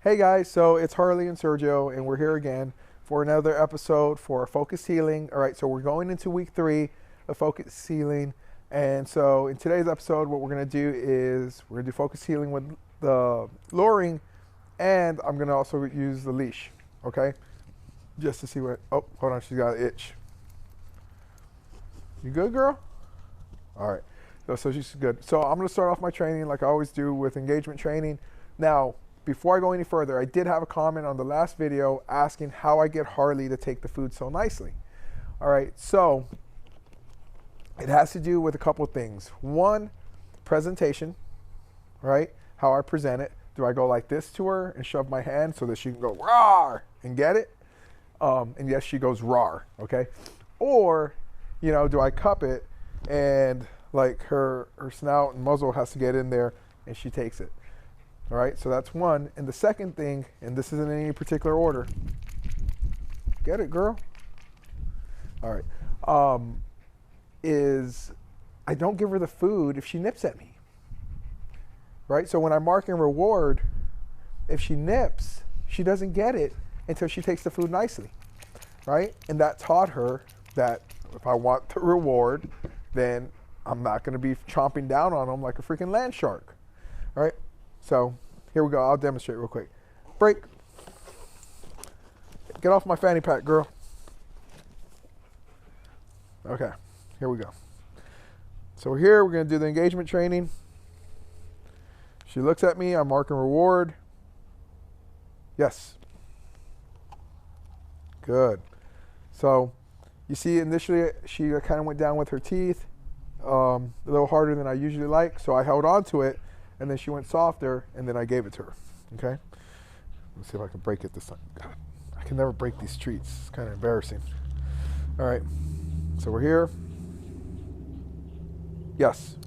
Hey guys, so it's Harley and Sergio, and we're here again for another episode for Focus Healing. All right, so we're going into week 3 of Focus Healing, and so in today's episode, what we're gonna do is we're gonna do Focus Healing with the luring, and I'm gonna also use the leash, okay? Just to see what. Oh, hold on, she's got an itch. You good, girl? All right, so she's good. So I'm gonna start off my training like I always do with engagement training. Now, before I go any further, I did have a comment on the last video asking how I get Harley to take the food so nicely. All right, so it has to do with a couple of things. One, presentation, right? How I present it. Do I go like this to her and shove my hand so that she can go rawr and get it? And yes, she goes rawr, okay? Or, you know, do I cup it and like her snout and muzzle has to get in there and she takes it? All right, so that's one. And the second thing, and this isn't in any particular order. Get it, girl? All right. Is I don't give her the food if she nips at me. Right? So when I mark and reward, if she nips, she doesn't get it until she takes the food nicely. Right? And that taught her that if I want the reward, then I'm not going to be chomping down on them like a freaking land shark. All right? So here we go. I'll demonstrate real quick. Break. Get off my fanny pack, girl. Okay, here we go. So here we're going to do the engagement training. She looks at me. I'm marking reward. Yes. Good. So you see initially she kind of went down with her teeth a little harder than I usually like. So I held on to it. And then she went softer, and then I gave it to her, okay? Let's see if I can break it this time. God, I can never break these treats. It's kind of embarrassing. All right, so we're here. Yes.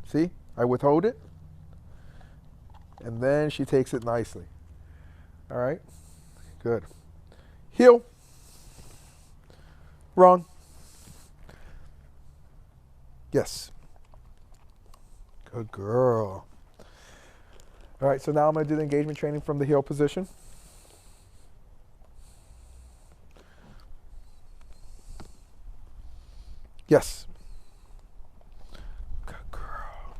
See, I withhold it, and then she takes it nicely. All right, good. Heel. Wrong. Yes. Good girl. All right, so now I'm going to do the engagement training from the heel position. Yes. Good girl.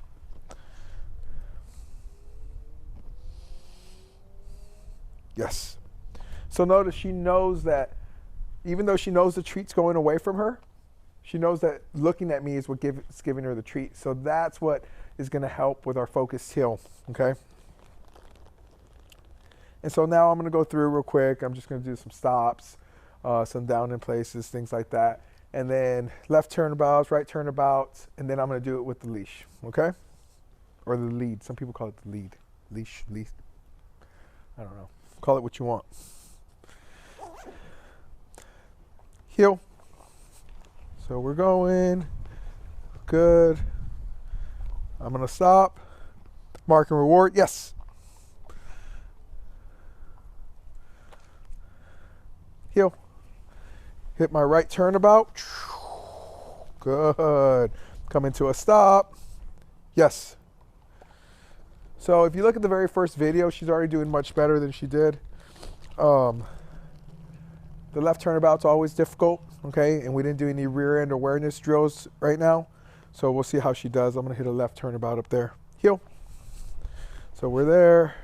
Yes. So notice she knows that even though she knows the treat's going away from her, she knows that looking at me is what is giving her the treat. So that's what is going to help with our focused heel, okay? And so now I'm going to go through real quick. I'm just going to do some stops, some down in places, things like that. And then left turnabouts, right turnabouts, and then I'm going to do it with the leash, okay? Or the lead. Some people call it the lead. Leash. I don't know. Call it what you want. Heel. So we're going. Good. I'm going to stop. Mark and reward. Yes. Heel. Hit my right turnabout. Good. Come into a stop. Yes. So if you look at the very first video, she's already doing much better than she did. The left turnabout's always difficult, okay? And we didn't do any rear end awareness drills right now. So we'll see how she does. I'm going to hit a left turnabout up there. Heel. So we're there.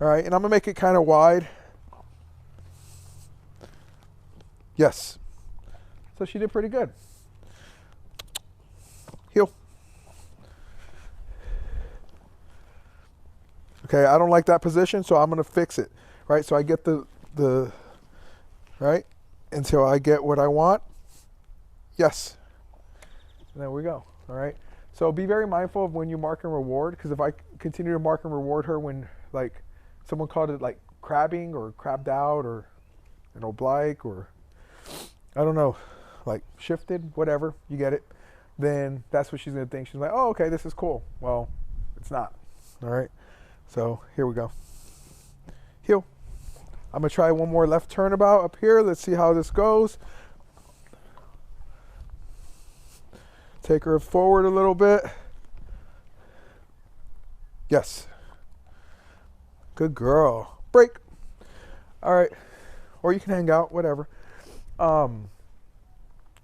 All right, and I'm going to make it kind of wide. Yes. So she did pretty good. Heel. Okay, I don't like that position, so I'm going to fix it. Right, so I get the right, until I get what I want. Yes. And there we go. All right. So be very mindful of when you mark and reward, because if I continue to mark and reward her when, like, someone called it like crabbing or crabbed out or an oblique or I don't know, like shifted, whatever, you get it, then that's what she's going to think. She's like, oh, okay, this is cool. Well, it's not. All right. So here we go. Heel. I'm going to try one more left turnabout up here. Let's see how this goes. Take her forward a little bit. Yes. Good girl. Break. All right. Or you can hang out, whatever. All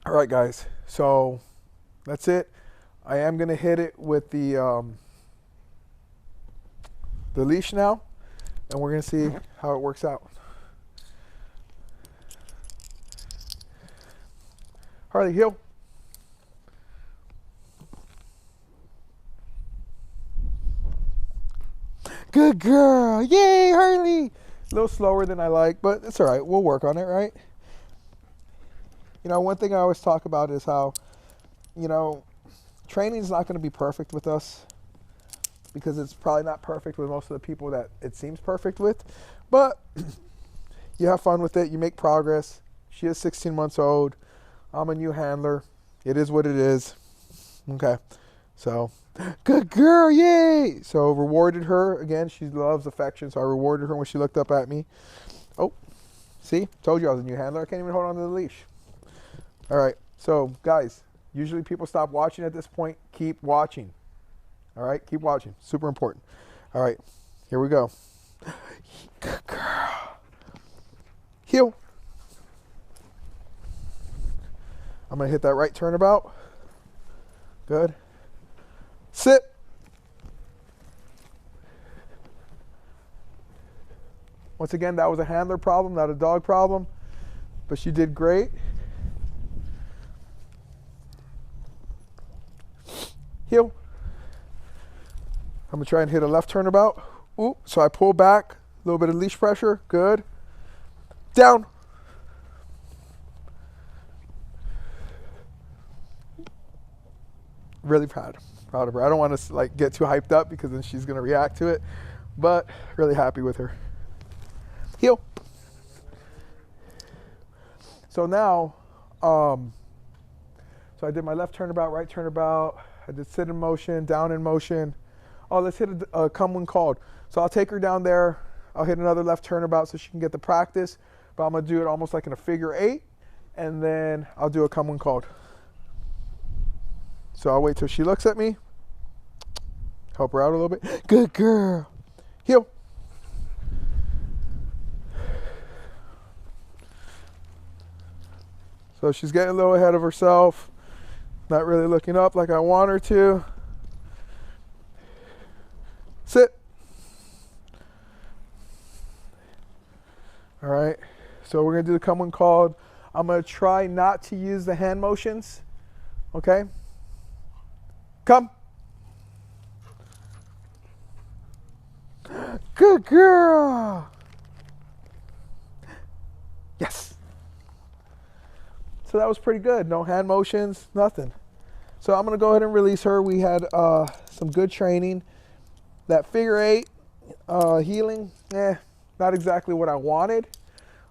right, guys. So that's it. I am going to hit it with the leash now, and we're going to see how it works out. Harley, heel. Good girl. Yay, Harley. A little slower than I like, but it's all right. We'll work on it, right? You know, one thing I always talk about is how, you know, training is not going to be perfect with us, because it's probably not perfect with most of the people that it seems perfect with. But you have fun with it. You make progress. She is 16 months old. I'm a new handler. It is what it is. Okay. So, good girl, yay! So, rewarded her. Again, she loves affection, so I rewarded her when she looked up at me. Oh, see? Told you I was a new handler. I can't even hold on to the leash. All right. So, guys, usually people stop watching at this point. Keep watching. All right? Keep watching. Super important. All right. Here we go. Good girl. Heel. I'm going to hit that right turnabout. Good. Sit. Once again, that was a handler problem, not a dog problem, but she did great. Heel. I'm going to try and hit a left turnabout. Ooh, so I pull back, a little bit of leash pressure. Good. Down. Really proud of her. I don't want to like get too hyped up because then she's going to react to it, but really happy with her. Heel. So now, so I did my left turnabout, right turnabout. I did sit in motion, down in motion. Oh, let's hit a come when called. So I'll take her down there. I'll hit another left turnabout so she can get the practice, but I'm going to do it almost like in a figure 8, and then I'll do a come when called. So I'll wait till she looks at me. Help her out a little bit. Good girl. Heel. So she's getting a little ahead of herself. Not really looking up like I want her to. Sit. All right. So we're going to do the come when called. I'm going to try not to use the hand motions. Okay. Come. Good girl. Yes. So that was pretty good. No hand motions, nothing. So I'm going to go ahead and release her. We had some good training. That figure 8 healing, not exactly what I wanted.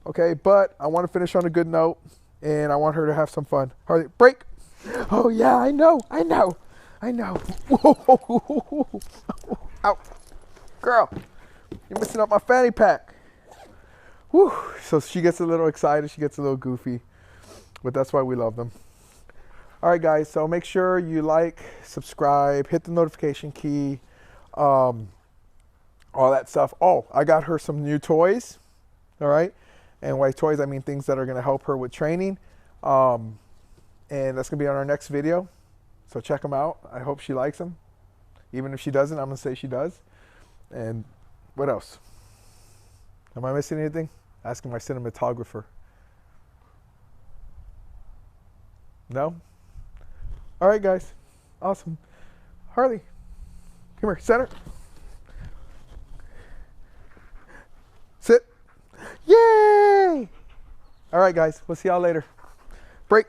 Okay, but I want to finish on a good note, and I want her to have some fun. Harley, break. Oh, yeah, I know. Whoa. Ow. Girl, you're messing up my fanny pack. Whew. So she gets a little excited. She gets a little goofy. But that's why we love them. All right, guys. So make sure you like, subscribe, hit the notification key, all that stuff. Oh, I got her some new toys. All right. And by toys, I mean things that are going to help her with training. And that's going to be on our next video. So check them out. I hope she likes them. Even if she doesn't, I'm going to say she does. And what else? Am I missing anything? Asking my cinematographer. No? All right, guys. Awesome. Harley, come here. Center. Sit. Yay! All right, guys. We'll see y'all later. Break.